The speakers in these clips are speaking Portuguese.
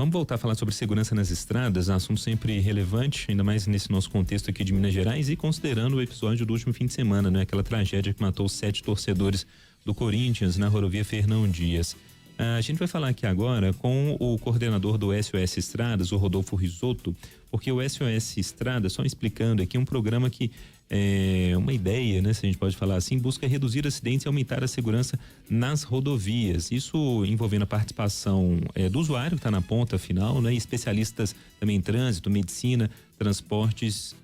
Vamos voltar a falar sobre segurança nas estradas, assunto sempre relevante, ainda mais nesse nosso contexto aqui de Minas Gerais e considerando o episódio do último fim de semana, né? Aquela tragédia que matou 7 torcedores do Corinthians na rodovia Fernão Dias. A gente vai falar aqui agora com o coordenador do SOS Estradas, o Rodolfo Risotto, porque o SOS Estradas, só explicando aqui, um programa que é uma ideia, né, se a gente pode falar assim, busca reduzir acidentes e aumentar a segurança nas rodovias. Isso envolvendo a participação do usuário que está na ponta final, né, e especialistas também em trânsito, medicina, transporte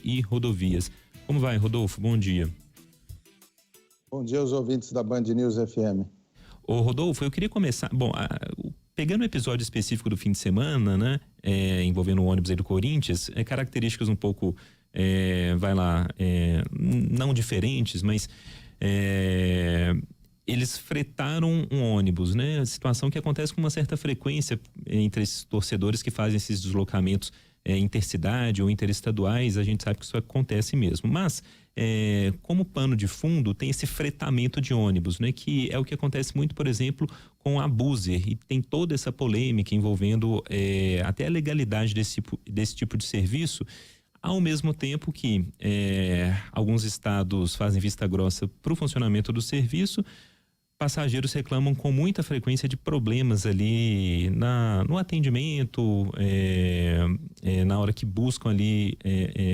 e rodovias. Como vai, Rodolfo? Bom dia. Bom dia aos ouvintes da Band News FM. Ô Rodolfo, eu queria começar, pegando o episódio específico do fim de semana, né, envolvendo o ônibus aí do Corinthians, características um pouco, não diferentes, mas eles fretaram um ônibus, né, a situação que acontece com uma certa frequência entre esses torcedores que fazem esses deslocamentos intercidade ou interestaduais, a gente sabe que isso acontece mesmo, mas como pano de fundo tem esse fretamento de ônibus, né? Que é o que acontece muito, por exemplo, com a Buser, e tem toda essa polêmica envolvendo até a legalidade desse tipo de serviço, ao mesmo tempo que alguns estados fazem vista grossa para o funcionamento do serviço. Passageiros reclamam com muita frequência de problemas ali no atendimento, na hora que buscam ali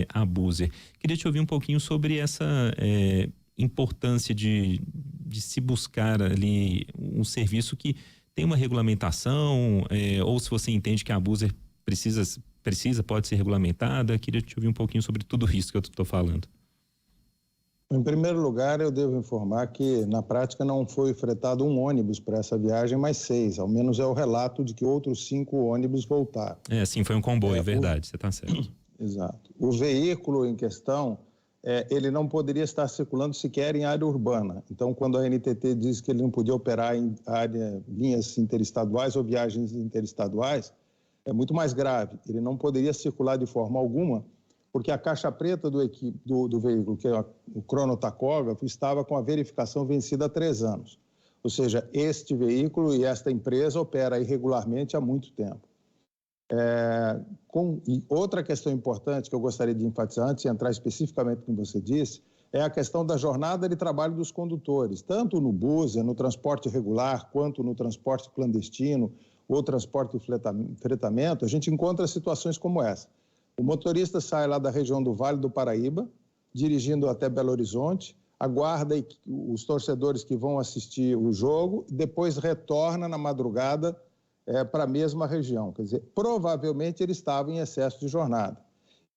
a Buser. Queria te ouvir um pouquinho sobre essa importância de se buscar ali um serviço que tem uma regulamentação, ou se você entende que a Buser pode ser regulamentada. Queria te ouvir um pouquinho sobre tudo isso que eu estou falando. Em primeiro lugar, eu devo informar que, na prática, não foi fretado um ônibus para essa viagem, mas 6. Ao menos é o relato de que outros 5 ônibus voltaram. Sim, foi um comboio, verdade, você está certo. Exato. O veículo em questão, ele não poderia estar circulando sequer em área urbana. Então, quando a NTT diz que ele não podia operar em linhas interestaduais ou viagens interestaduais, é muito mais grave. Ele não poderia circular de forma alguma, porque a caixa preta do veículo, que é o cronotacógrafo, estava com a verificação vencida há 3 anos. Ou seja, este veículo e esta empresa opera irregularmente há muito tempo. E outra questão importante que eu gostaria de enfatizar, antes de entrar especificamente no que você disse, é a questão da jornada de trabalho dos condutores, tanto no Buser, no transporte regular, quanto no transporte clandestino ou transporte de fretamento. A gente encontra situações como essa. O motorista sai lá da região do Vale do Paraíba, dirigindo até Belo Horizonte, aguarda os torcedores que vão assistir o jogo, depois retorna na madrugada para a mesma região. Quer dizer, provavelmente ele estava em excesso de jornada.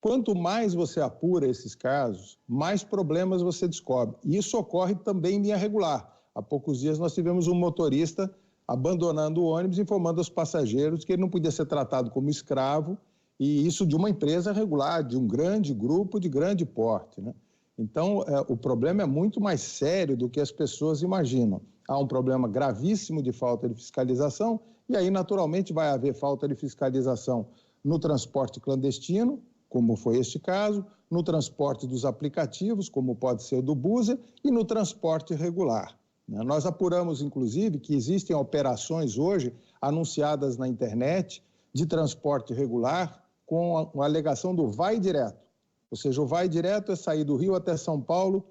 Quanto mais você apura esses casos, mais problemas você descobre. E isso ocorre também em linha regular. Há poucos dias nós tivemos um motorista abandonando o ônibus, informando aos passageiros que ele não podia ser tratado como escravo, e isso de uma empresa regular, de um grande grupo de grande porte, né? Então, o problema é muito mais sério do que as pessoas imaginam. Há um problema gravíssimo de falta de fiscalização, e aí, naturalmente, vai haver falta de fiscalização no transporte clandestino, como foi este caso, no transporte dos aplicativos, como pode ser o do Buser, e no transporte regular. Nós apuramos, inclusive, que existem operações hoje anunciadas na internet de transporte regular, com a alegação do vai direto. Ou seja, o vai direto é sair do Rio até São Paulo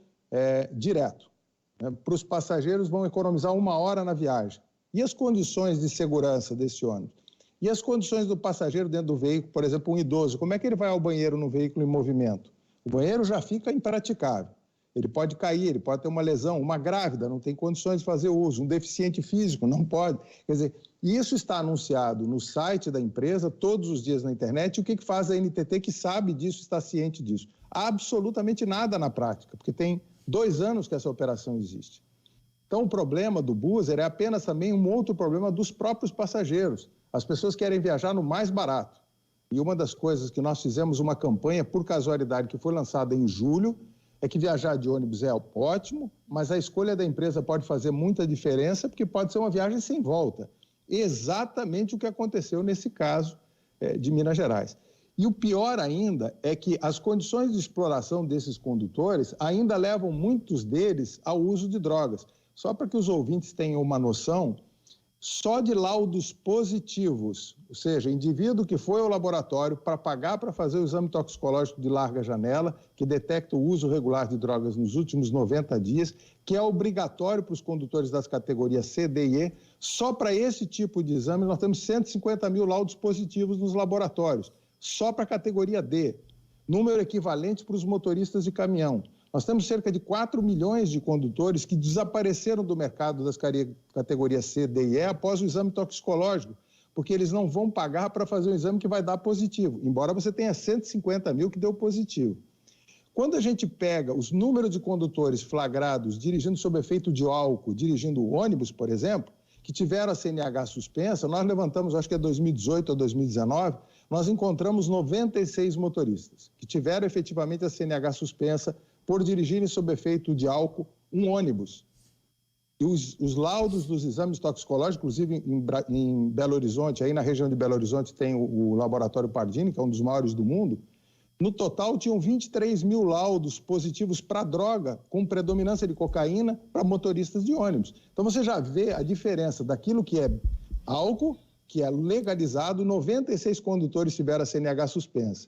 direto. Para os passageiros vão economizar 1 hora na viagem. E as condições de segurança desse ônibus? E as condições do passageiro dentro do veículo, por exemplo, um idoso, como é que ele vai ao banheiro no veículo em movimento? O banheiro já fica impraticável. Ele pode cair, ele pode ter uma lesão, uma grávida não tem condições de fazer uso, um deficiente físico não pode. Quer dizer, isso está anunciado no site da empresa todos os dias na internet. E o que faz a NTT, que sabe disso, está ciente disso? Absolutamente nada na prática, porque tem 2 anos que essa operação existe. Então, o problema do Buser é apenas também um outro problema dos próprios passageiros. As pessoas querem viajar no mais barato. E uma das coisas que nós fizemos uma campanha, por casualidade, que foi lançada em julho, é que viajar de ônibus é ótimo, mas a escolha da empresa pode fazer muita diferença, porque pode ser uma viagem sem volta. Exatamente o que aconteceu nesse caso de Minas Gerais. E o pior ainda é que as condições de exploração desses condutores ainda levam muitos deles ao uso de drogas. Só para que os ouvintes tenham uma noção, só de laudos positivos, ou seja, indivíduo que foi ao laboratório para pagar para fazer o exame toxicológico de larga janela, que detecta o uso regular de drogas nos últimos 90 dias, que é obrigatório para os condutores das categorias C, D e E. Só para esse tipo de exame nós temos 150 mil laudos positivos nos laboratórios, só para a categoria D, número equivalente para os motoristas de caminhão. Nós temos cerca de 4 milhões de condutores que desapareceram do mercado das categorias C, D e E após o exame toxicológico, porque eles não vão pagar para fazer um exame que vai dar positivo, embora você tenha 150 mil que deu positivo. Quando a gente pega os números de condutores flagrados dirigindo sob efeito de álcool, dirigindo ônibus, por exemplo, que tiveram a CNH suspensa, nós levantamos, acho que é 2018 ou 2019, nós encontramos 96 motoristas que tiveram efetivamente a CNH suspensa por dirigirem sob efeito de álcool um ônibus. E os laudos dos exames toxicológicos, inclusive em Belo Horizonte, aí na região de Belo Horizonte tem o Laboratório Pardini, que é um dos maiores do mundo, no total tinham 23 mil laudos positivos para droga, com predominância de cocaína para motoristas de ônibus. Então você já vê a diferença daquilo que é álcool, que é legalizado, 96 condutores tiveram a CNH suspensa.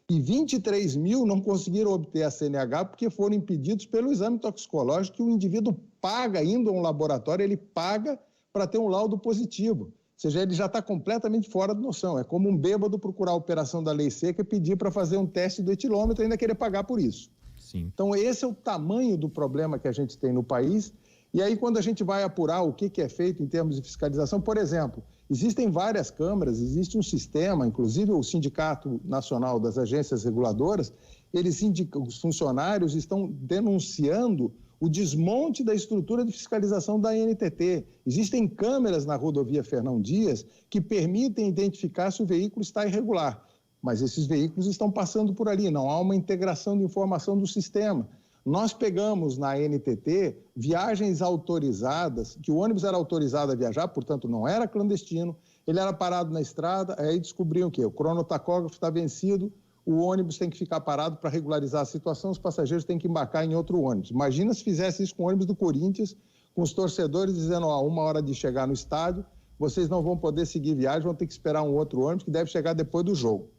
E 23 mil não conseguiram obter a CNH porque foram impedidos pelo exame toxicológico que o indivíduo paga, indo a um laboratório, ele paga para ter um laudo positivo. Ou seja, ele já está completamente fora de noção. É como um bêbado procurar a operação da lei seca e pedir para fazer um teste do etilômetro e ainda querer pagar por isso. Sim. Então, esse é o tamanho do problema que a gente tem no país. E aí, quando a gente vai apurar o que é feito em termos de fiscalização, por exemplo, existem várias câmaras, existe um sistema, inclusive o Sindicato Nacional das Agências Reguladoras, os funcionários estão denunciando o desmonte da estrutura de fiscalização da ANTT. Existem câmeras na rodovia Fernão Dias que permitem identificar se o veículo está irregular, mas esses veículos estão passando por ali, não há uma integração de informação do sistema. Nós pegamos na ANTT viagens autorizadas, que o ônibus era autorizado a viajar, portanto não era clandestino, ele era parado na estrada, aí descobriam que o cronotacógrafo está vencido, o ônibus tem que ficar parado para regularizar a situação, os passageiros têm que embarcar em outro ônibus. Imagina se fizesse isso com o ônibus do Corinthians, com os torcedores dizendo, ó, 1 hora de chegar no estádio, vocês não vão poder seguir viagem, vão ter que esperar um outro ônibus que deve chegar depois do jogo.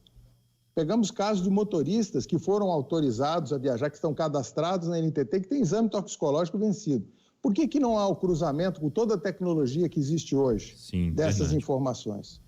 Pegamos casos de motoristas que foram autorizados a viajar, que estão cadastrados na NTT, que tem exame toxicológico vencido. Por que não há o cruzamento com toda a tecnologia que existe hoje dessas informações?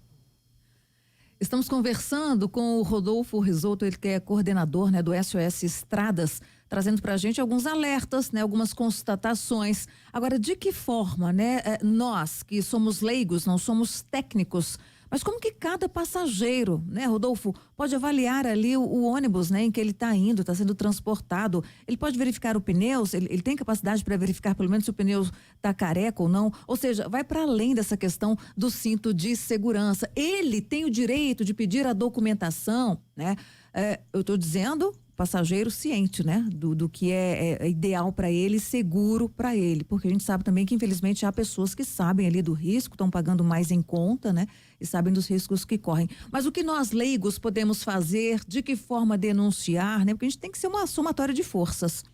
Estamos conversando com o Rodolfo Risolto, ele que é coordenador, né, do SOS Estradas, trazendo para a gente alguns alertas, né, algumas constatações. Agora, de que forma, né, nós que somos leigos, não somos técnicos, mas como que cada passageiro, né, Rodolfo, pode avaliar ali o ônibus, né, em que ele está indo, está sendo transportado? Ele pode verificar o pneu, ele tem capacidade para verificar pelo menos se o pneu está careca ou não? Ou seja, vai para além dessa questão do cinto de segurança. Ele tem o direito de pedir a documentação, né? Eu estou dizendo passageiro ciente, né, do que é ideal para ele, seguro para ele, porque a gente sabe também que infelizmente há pessoas que sabem ali do risco, estão pagando mais em conta, né, e sabem dos riscos que correm. Mas o que nós leigos podemos fazer, de que forma denunciar, né, porque a gente tem que ser uma somatória de forças.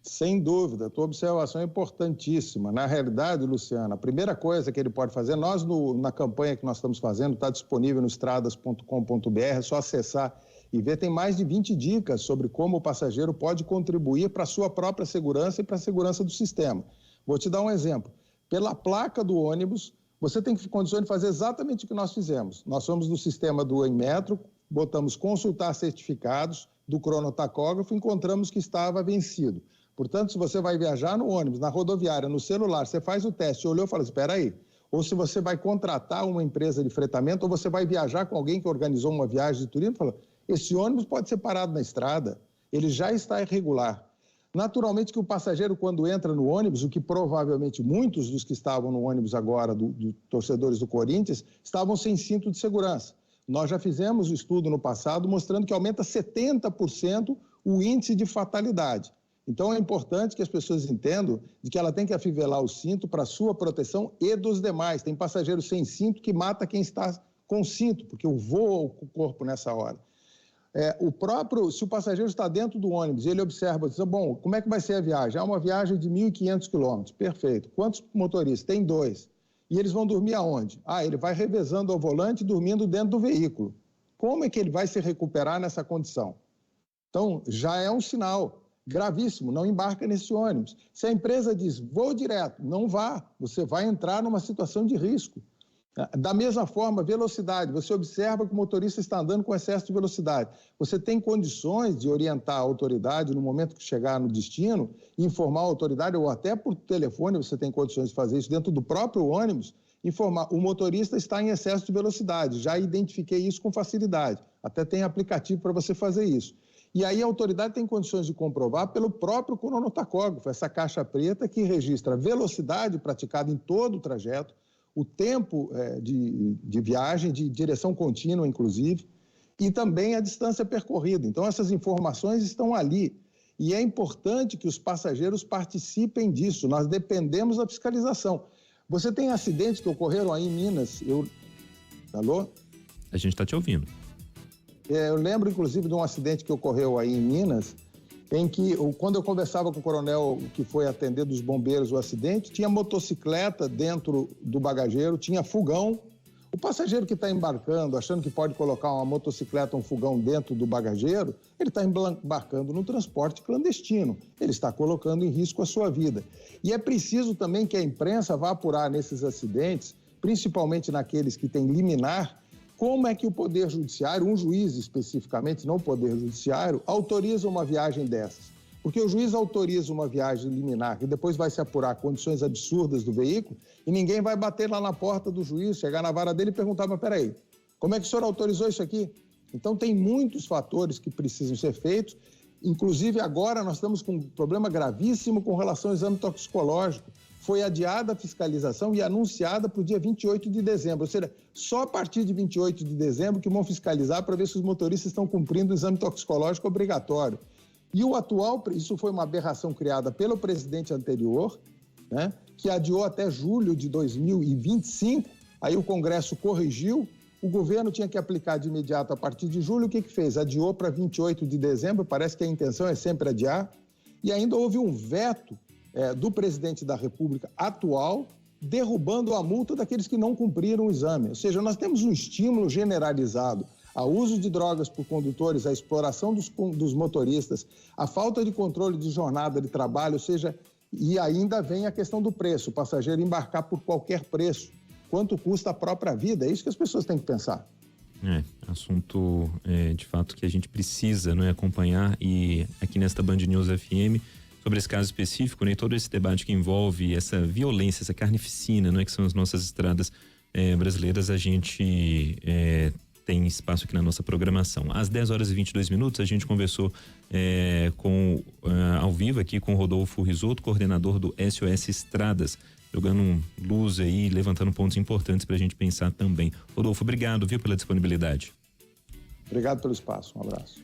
Sem dúvida, a tua observação é importantíssima. Na realidade, Luciana, a primeira coisa que ele pode fazer, nós na campanha que nós estamos fazendo, está disponível no estradas.com.br, é só acessar e ver, tem mais de 20 dicas sobre como o passageiro pode contribuir para a sua própria segurança e para a segurança do sistema. Vou te dar um exemplo. Pela placa do ônibus, você tem condições de fazer exatamente o que nós fizemos. Nós fomos do sistema do Inmetro, botamos consultar certificados do cronotacógrafo, encontramos que estava vencido. Portanto, se você vai viajar no ônibus, na rodoviária, no celular, você faz o teste, olhou e fala, espera aí. Ou se você vai contratar uma empresa de fretamento, ou você vai viajar com alguém que organizou uma viagem de turismo, fala, esse ônibus pode ser parado na estrada, ele já está irregular. Naturalmente que o passageiro, quando entra no ônibus, o que provavelmente muitos dos que estavam no ônibus agora, do torcedores do Corinthians, estavam sem cinto de segurança. Nós já fizemos um estudo no passado mostrando que aumenta 70% o índice de fatalidade. Então é importante que as pessoas entendam de que ela tem que afivelar o cinto para a sua proteção e dos demais. Tem passageiro sem cinto que mata quem está com cinto, porque voa o corpo nessa hora. Se o passageiro está dentro do ônibus e ele observa, diz, bom, como é que vai ser a viagem? É uma viagem de 1.500 quilômetros, perfeito. Quantos motoristas? Tem 2. E eles vão dormir aonde? Ele vai revezando ao volante, dormindo dentro do veículo. Como é que ele vai se recuperar nessa condição? Então, já é um sinal gravíssimo, não embarca nesse ônibus. Se a empresa diz, vou direto, não vá, você vai entrar numa situação de risco. Da mesma forma, velocidade, você observa que o motorista está andando com excesso de velocidade. Você tem condições de orientar a autoridade no momento que chegar no destino, informar a autoridade, ou até por telefone você tem condições de fazer isso dentro do próprio ônibus, informar, o motorista está em excesso de velocidade, já identifiquei isso com facilidade, até tem aplicativo para você fazer isso. E aí a autoridade tem condições de comprovar pelo próprio cronotacógrafo, essa caixa preta que registra a velocidade praticada em todo o trajeto, o tempo de viagem, de direção contínua, inclusive, e também a distância percorrida. Então, essas informações estão ali. E é importante que os passageiros participem disso. Nós dependemos da fiscalização. Você tem acidentes que ocorreram aí em Minas. Alô? A gente está te ouvindo. Eu lembro, inclusive, de um acidente que ocorreu aí em Minas, em que, quando eu conversava com o coronel que foi atender dos bombeiros o acidente, tinha motocicleta dentro do bagageiro, tinha fogão. O passageiro que está embarcando, achando que pode colocar uma motocicleta, um fogão dentro do bagageiro, ele está embarcando no transporte clandestino. Ele está colocando em risco a sua vida. E é preciso também que a imprensa vá apurar nesses acidentes, principalmente naqueles que têm liminar, como é que o Poder Judiciário, um juiz especificamente, não o Poder Judiciário, autoriza uma viagem dessas? Porque o juiz autoriza uma viagem liminar e depois vai se apurar condições absurdas do veículo e ninguém vai bater lá na porta do juiz, chegar na vara dele e perguntar, mas peraí, como é que o senhor autorizou isso aqui? Então tem muitos fatores que precisam ser feitos, inclusive agora nós estamos com um problema gravíssimo com relação ao exame toxicológico. Foi adiada a fiscalização e anunciada para o dia 28 de dezembro. Ou seja, só a partir de 28 de dezembro que vão fiscalizar para ver se os motoristas estão cumprindo o exame toxicológico obrigatório. E o atual, isso foi uma aberração criada pelo presidente anterior, né, que adiou até julho de 2025, aí o Congresso corrigiu, o governo tinha que aplicar de imediato a partir de julho, o que fez? Adiou para 28 de dezembro, parece que a intenção é sempre adiar, e ainda houve um veto do presidente da República atual, derrubando a multa daqueles que não cumpriram o exame. Ou seja, nós temos um estímulo generalizado ao uso de drogas por condutores, à exploração dos motoristas, a falta de controle de jornada de trabalho, ou seja, e ainda vem a questão do preço, o passageiro embarcar por qualquer preço. Quanto custa a própria vida? É isso que as pessoas têm que pensar. Assunto de fato que a gente precisa, não é, acompanhar, e aqui nesta Band News FM, sobre esse caso específico, né, todo esse debate que envolve essa violência, essa carnificina, não é, que são as nossas estradas brasileiras, a gente tem espaço aqui na nossa programação. Às 10h22, a gente conversou ao vivo aqui com o Rodolfo Risoto, coordenador do SOS Estradas, jogando luz aí, levantando pontos importantes para a gente pensar também. Rodolfo, obrigado, viu, pela disponibilidade. Obrigado pelo espaço, um abraço.